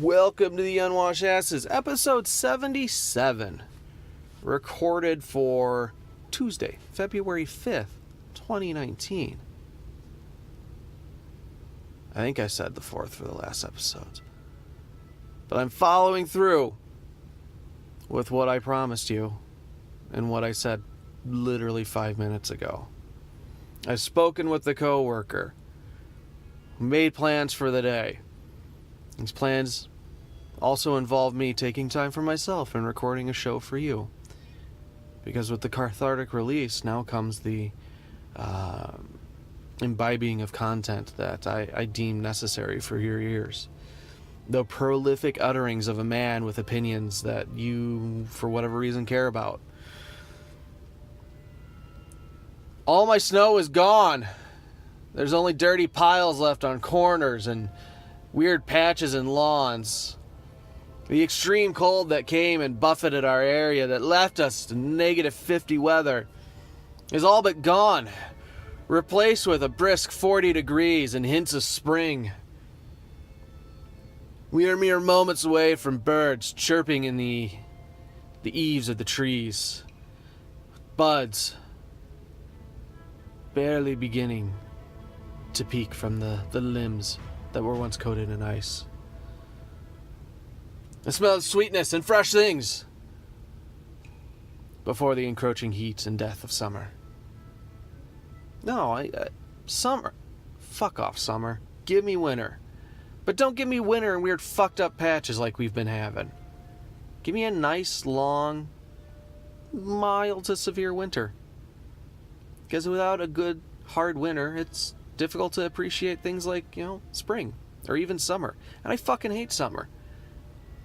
Welcome to the Unwashed Asses, episode 77, recorded for Tuesday, February 5th, 2019. I think I said the 4th for the last episode. But I'm following through with what I promised you and what I said literally 5 minutes ago. I've spoken with the coworker who made plans for the day. These plans also involve me taking time for myself and recording a show for you. Because with the cathartic release, now comes the imbibing of content that I deem necessary for your ears. The prolific utterings of a man with opinions that you, for whatever reason, care about. All my snow is gone. There's only dirty piles left on corners and weird patches in lawns. The extreme cold that came and buffeted our area that left us to negative 50 weather is all but gone, replaced with a brisk 40 degrees and hints of spring. We are mere moments away from birds chirping in the eaves of the trees, buds barely beginning to peek from the limbs that were once coated in ice. The smell of sweetness and fresh things before the encroaching heat and death of summer. No, summer. Fuck off, summer. Give me winter. But don't give me winter in weird fucked up patches like we've been having. Give me a nice, long, mild to severe winter. Because without a good, hard winter, it's difficult to appreciate things like, spring or even summer. And I fucking hate summer.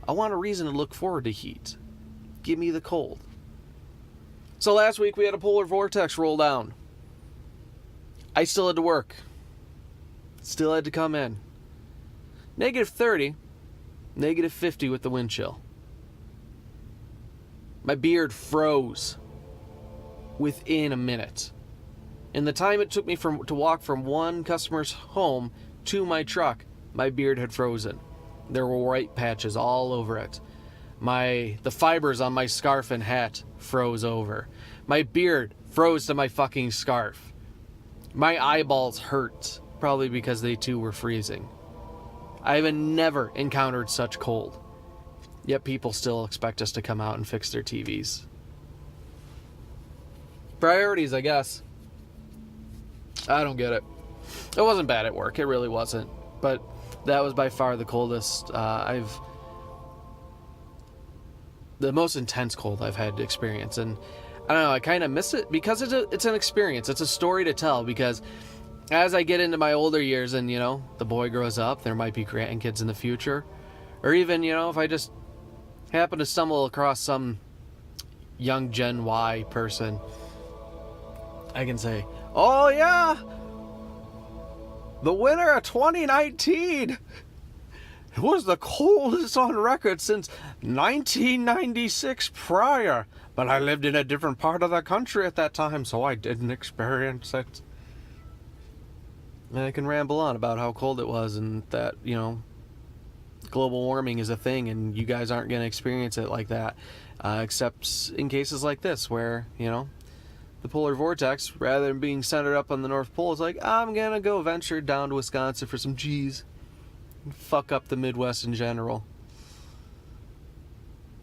I want a reason to look forward to heat. Give me the cold. So last week we had a polar vortex roll down. I still had to work. Still had to come in. Negative 30, negative 50 with the wind chill. My beard froze within a minute. In the time it took me to walk from one customer's home to my truck, my beard had frozen. There were white patches all over it. The fibers on my scarf and hat froze over. My beard froze to my fucking scarf. My eyeballs hurt, probably because they too were freezing. I have never encountered such cold. Yet people still expect us to come out and fix their TVs. Priorities, I guess. I don't get it. It wasn't bad at work. It really wasn't. But that was by far the coldest the most intense cold I've had to experience. And I don't know, I kind of miss it because it's an experience. It's a story to tell because as I get into my older years and, the boy grows up, there might be grandkids in the future. Or even, if I just happen to stumble across some young Gen Y person, I can say, oh yeah, the winter of 2019 it was the coldest on record since 1996 prior, but I lived in a different part of the country at that time, so I didn't experience it. And I can ramble on about how cold it was and that, global warming is a thing and you guys aren't going to experience it like that, except in cases like this where, the polar vortex, rather than being centered up on the North Pole, is like, I'm going to go venture down to Wisconsin for some G's and fuck up the Midwest in general.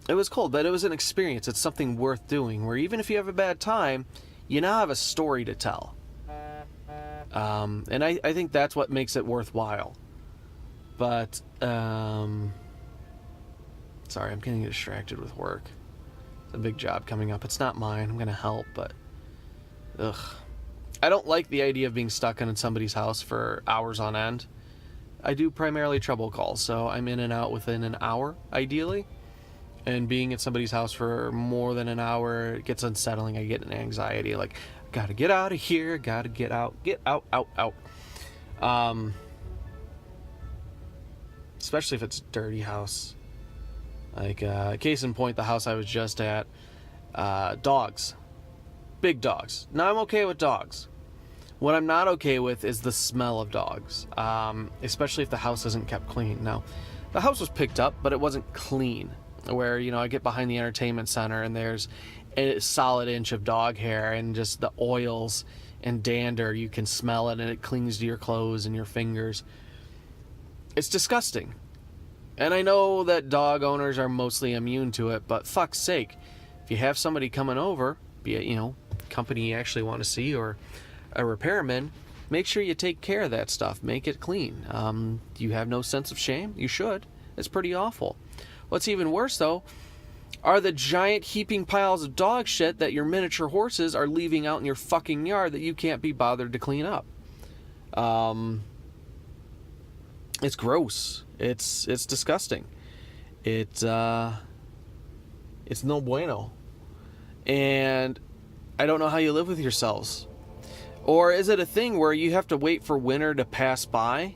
It was cold, but it was an experience. It's something worth doing, where even if you have a bad time, you now have a story to tell. And I think that's what makes it worthwhile. But, sorry, I'm getting distracted with work. It's a big job coming up. It's not mine. I'm going to help, but ugh. I don't like the idea of being stuck in somebody's house for hours on end. I do primarily trouble calls, so I'm in and out within an hour, ideally. And being at somebody's house for more than an hour, it gets unsettling. I get an anxiety, like, gotta get out of here, gotta get out, out. Especially if it's a dirty house. Like, case in point, the house I was just at, dogs. Big dogs. Now, I'm okay with dogs. What I'm not okay with is the smell of dogs, especially if the house isn't kept clean. Now, the house was picked up, but it wasn't clean. Where, I get behind the entertainment center and there's a solid inch of dog hair and just the oils and dander, you can smell it and it clings to your clothes and your fingers. It's disgusting. And I know that dog owners are mostly immune to it, but fuck's sake, if you have somebody coming over, be it, company you actually want to see or a repairman, make sure you take care of that stuff. Make it clean. You have no sense of shame? You should. It's pretty awful. What's even worse, though, are the giant heaping piles of dog shit that your miniature horses are leaving out in your fucking yard that you can't be bothered to clean up. It's gross. It's disgusting. It's no bueno. And I don't know how you live with yourselves. Or is it a thing where you have to wait for winter to pass by?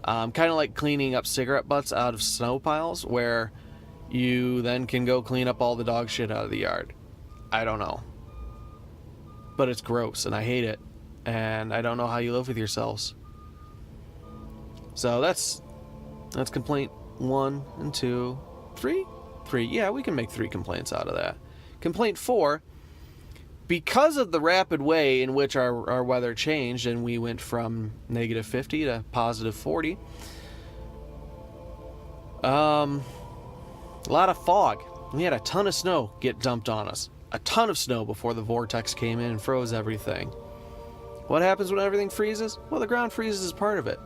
Kind of like cleaning up cigarette butts out of snow piles, where you then can go clean up all the dog shit out of the yard. I don't know. But it's gross, and I hate it. And I don't know how you live with yourselves. So that's complaint 1 and 2, 3? 3. Yeah, we can make 3 complaints out of that. Complaint 4, because of the rapid way in which our weather changed and we went from negative 50 to positive 40, a lot of fog. We had a ton of snow get dumped on us. A ton of snow before the vortex came in and froze everything. What happens when everything freezes? Well, the ground freezes as part of it.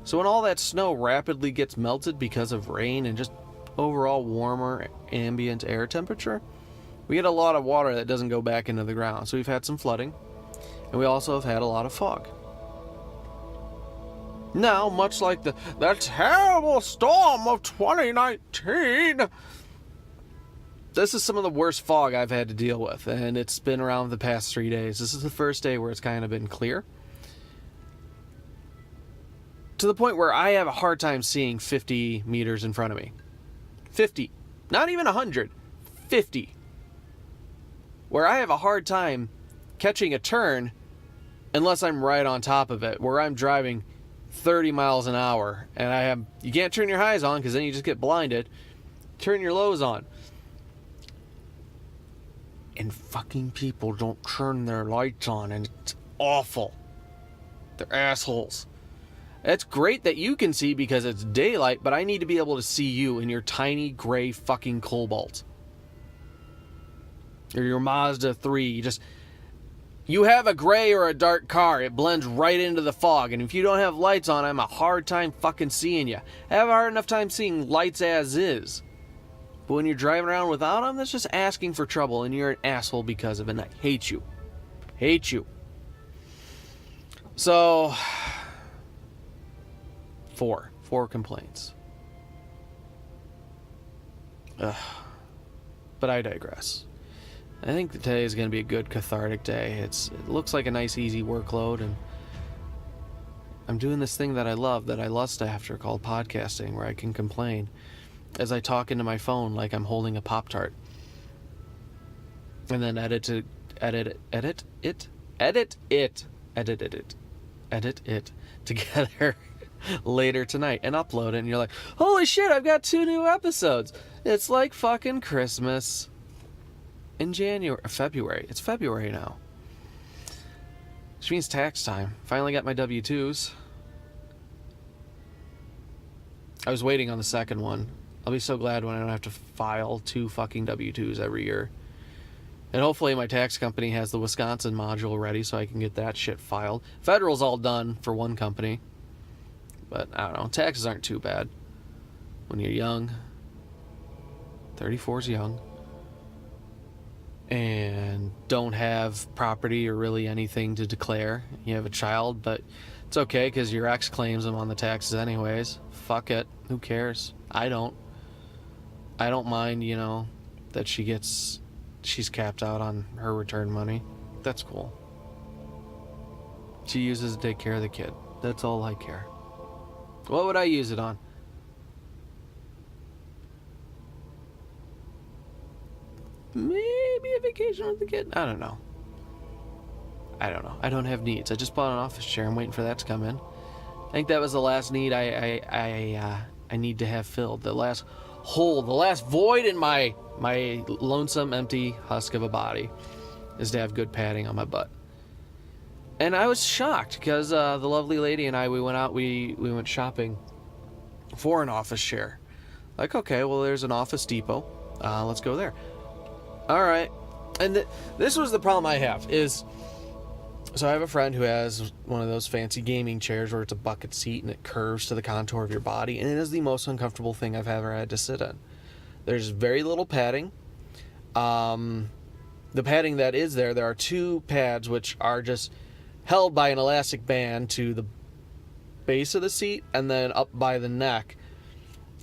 So when all that snow rapidly gets melted because of rain and just overall warmer ambient air temperature, we get a lot of water that doesn't go back into the ground. So we've had some flooding, and we also have had a lot of fog. Now, much like the terrible storm of 2019, this is some of the worst fog I've had to deal with, and it's been around the past 3 days. This is the first day where it's kind of been clear, to the point where I have a hard time seeing 50 meters in front of me. 50. Not even 100. 50. Where I have a hard time catching a turn unless I'm right on top of it, where I'm driving 30 miles an hour, and you can't turn your highs on because then you just get blinded. Turn your lows on. And fucking people don't turn their lights on, and it's awful. They're assholes. It's great that you can see because it's daylight, but I need to be able to see you in your tiny gray fucking Cobalt. Or your Mazda 3. You have a gray or a dark car, it blends right into the fog, and if you don't have lights on, I have a hard time fucking seeing you. I have a hard enough time seeing lights as is. But when you're driving around without them, that's just asking for trouble, and you're an asshole because of it, and I hate you. Hate you. So, 4 complaints. But I digress. I think today is going to be a good cathartic day. It looks like a nice easy workload, and I'm doing this thing that I love, that I lust after, called podcasting, where I can complain as I talk into my phone like I'm holding a Pop-Tart. And then edit it together later tonight and upload it, and you're like, holy shit, I've got 2 new episodes. It's like fucking Christmas. In February. It's February now. Which means tax time. Finally got my W-2s. I was waiting on the second one. I'll be so glad when I don't have to file 2 fucking W-2s every year. And hopefully my tax company has the Wisconsin module ready so I can get that shit filed. Federal's all done for one company. But I don't know. Taxes aren't too bad when you're young. 34's young. And don't have property or really anything to declare. You have a child, but it's okay because your ex claims them on the taxes anyways. Fuck it. Who cares? I don't mind, that she's capped out on her return money. That's cool. She uses it to take care of the kid. That's all I care. What would I use it on? Maybe a vacation with the kid? I don't know. I don't know. I don't have needs. I just bought an office chair. I'm waiting for that to come in. I think that was the last need I need to have filled. The last hole, the last void in my lonesome, empty husk of a body is to have good padding on my butt. And I was shocked because the lovely lady and I, we went out, we went shopping for an office chair. Like, okay, well, there's an Office Depot. Let's go there. All right. And this was the problem I have is, so I have a friend who has one of those fancy gaming chairs where it's a bucket seat and it curves to the contour of your body, and it is the most uncomfortable thing I've ever had to sit in. There's very little padding. The padding that is there are two pads which are just held by an elastic band to the base of the seat and then up by the neck.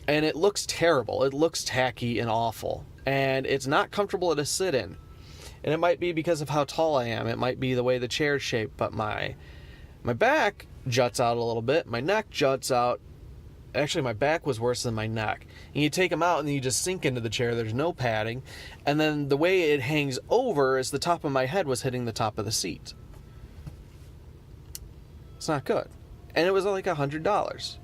And it looks terrible. It looks tacky and awful. And it's not comfortable to sit in. And it might be because of how tall I am. It might be the way the chair's shaped. But my back juts out a little bit. My neck juts out. Actually, my back was worse than my neck. And you take them out and then you just sink into the chair. There's no padding. And then the way it hangs over is the top of my head was hitting the top of the seat. It's not good. And it was like $100.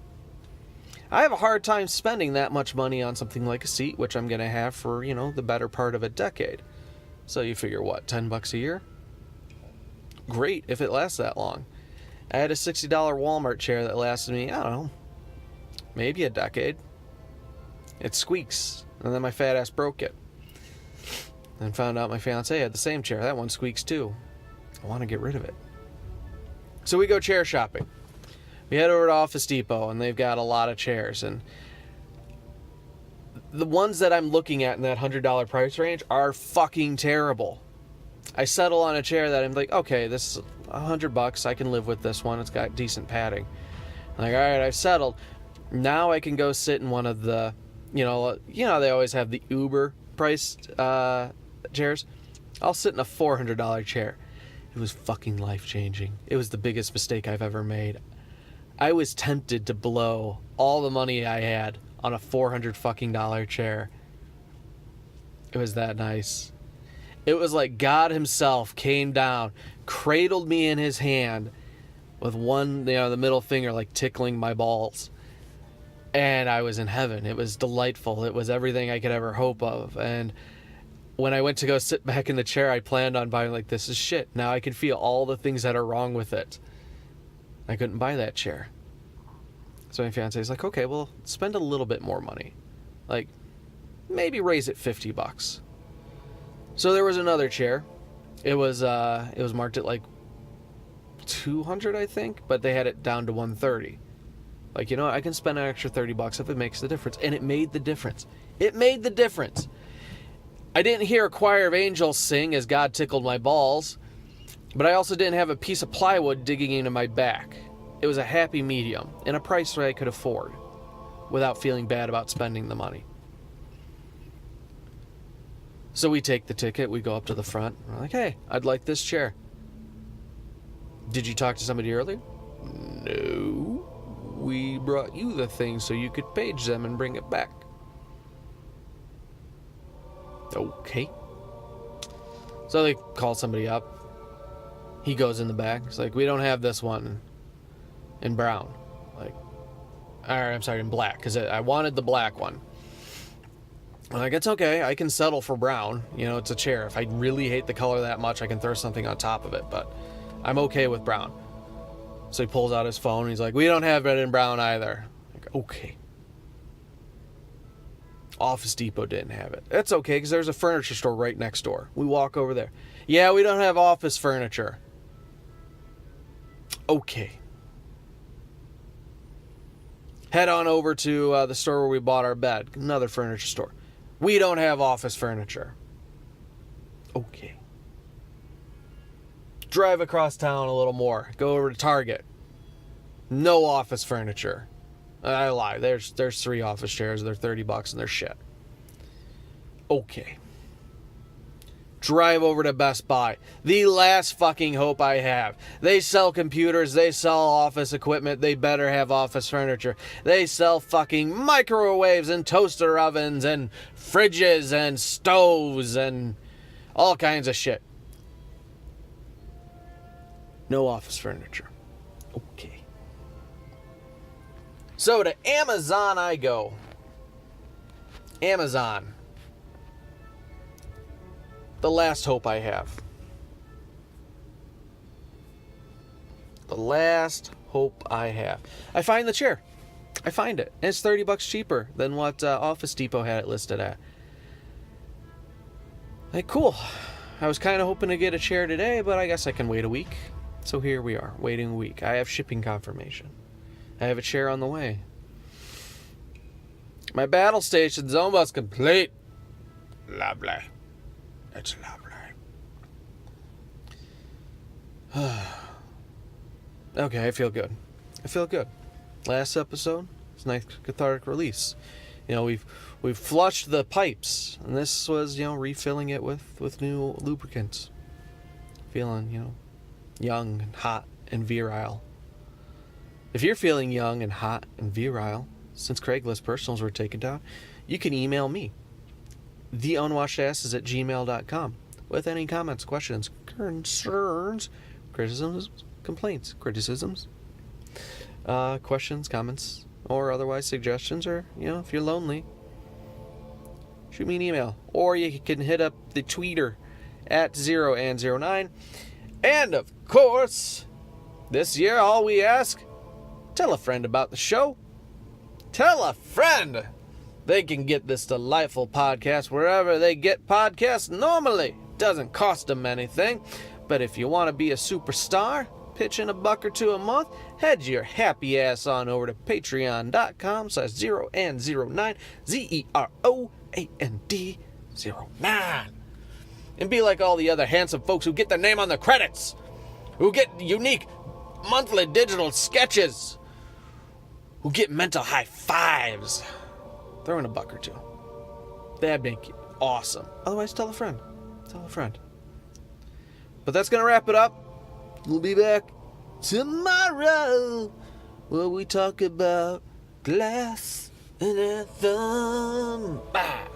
I have a hard time spending that much money on something like a seat, which I'm going to have for, the better part of a decade. So you figure, what, $10 a year? Great, if it lasts that long. I had a $60 Walmart chair that lasted me, I don't know, maybe a decade. It squeaks, and then my fat ass broke it. And found out my fiance had the same chair. That one squeaks too. I want to get rid of it. So we go chair shopping. We head over to Office Depot, and they've got a lot of chairs. And the ones that I'm looking at in that $100 price range are fucking terrible. I settle on a chair that I'm like, okay, this is $100. I can live with this one. It's got decent padding. I'm like, all right, I've settled. Now I can go sit in one of the, they always have the Uber priced chairs. I'll sit in a $400 chair. It was fucking life-changing. It was the biggest mistake I've ever made. I was tempted to blow all the money I had on a $400 fucking chair. It was that nice. It was like God himself came down, cradled me in his hand with one, the middle finger like tickling my balls. And I was in heaven. It was delightful. It was everything I could ever hope of. And when I went to go sit back in the chair, I planned on buying like, this is shit. Now I can feel all the things that are wrong with it. I couldn't buy that chair. So my fiance is like, okay, well, spend a little bit more money. Like, maybe raise it $50. So there was another chair. It was marked at like $200, I think, but they had it down to $130. Like, I can spend an extra $30 if it makes the difference. And it made the difference. It made the difference. I didn't hear a choir of angels sing as God tickled my balls, but I also didn't have a piece of plywood digging into my back. It was a happy medium, and a price that I could afford, without feeling bad about spending the money. So we take the ticket, we go up to the front, we're like, hey, I'd like this chair. Did you talk to somebody earlier? No. We brought you the thing so you could page them and bring it back. Okay. So they call somebody up. He goes in the back. It's like, we don't have this one in brown. Like, I'm sorry, in black, because I wanted the black one. I'm like, it's okay. I can settle for brown. It's a chair. If I really hate the color that much, I can throw something on top of it, but I'm okay with brown. So he pulls out his phone and he's like, we don't have it in brown either. I'm like, okay. Office Depot didn't have it. That's okay, because there's a furniture store right next door. We walk over there. Yeah, we don't have office furniture. Okay. Head on over to the store where we bought our bed. Another furniture store. We don't have office furniture. Okay. Drive across town a little more. Go over to Target. No office furniture. I lie. There's 3 office chairs. They're $30 and they're shit. Okay. Drive over to Best Buy. The last fucking hope I have. They sell computers. They sell office equipment. They better have office furniture. They sell fucking microwaves and toaster ovens and fridges and stoves and all kinds of shit. No office furniture. Okay. So to Amazon I go. Amazon. The last hope I have. The last hope I have. I find the chair. I find it. And it's $30 cheaper than what Office Depot had it listed at. Like, cool. I was kind of hoping to get a chair today, but I guess I can wait a week. So here we are, waiting a week. I have shipping confirmation. I have a chair on the way. My battle station's almost complete. Lovely. It's lovely. Okay, I feel good. Last episode, it's a nice cathartic release. You know, we've flushed the pipes, and this was, you know, refilling it with new lubricants. Feeling, you know, young and hot and virile. If you're feeling young and hot and virile, since Craigslist personals were taken down, you can email me, theunwashedasses@gmail.com, with any comments, questions, concerns, criticisms, complaints, questions, comments, or otherwise suggestions, or, you know, if you're lonely, shoot me an email. Or you can hit up the Twitter at 0and09. And, of course, this year, all we ask, tell a friend about the show. Tell a friend they can get this delightful podcast wherever they get podcasts normally. Doesn't cost them anything. But if you want to be a superstar, pitch in $1 or $2 a month, head your happy ass on over to patreon.com/0and09, ZEROAND09. And be like all the other handsome folks who get their name on the credits, who get unique monthly digital sketches, who get mental high fives. Throw in $1 or $2. That'd make it awesome. Otherwise, tell a friend. But that's going to wrap it up. We'll be back tomorrow where we talk about glass and anthem. Bye.